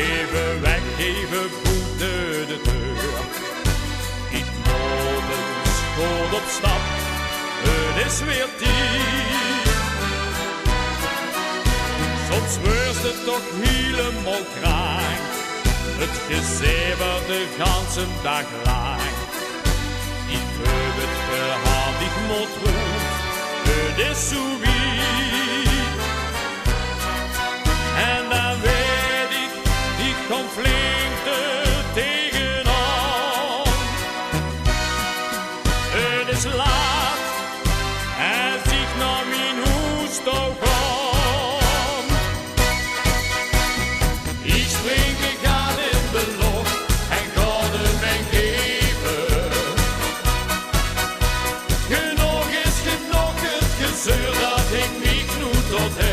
Even weg, even voeten de deur. Ik morgens goed op stap, het is weer tijd. Soms wordt het toch helemaal krank, het gezever de ganse dag lang. Ik heb het gehad, ik moet goed, het is zo wie. En dan weet ik, die conflicten tegenaan. Het is laat, als ik naar mijn huis toe kom. Ik spring, ik ga in de lucht en ga de mijn geven. Genoeg is genoeg, het gezeur dat ik niet genoeg tot heb.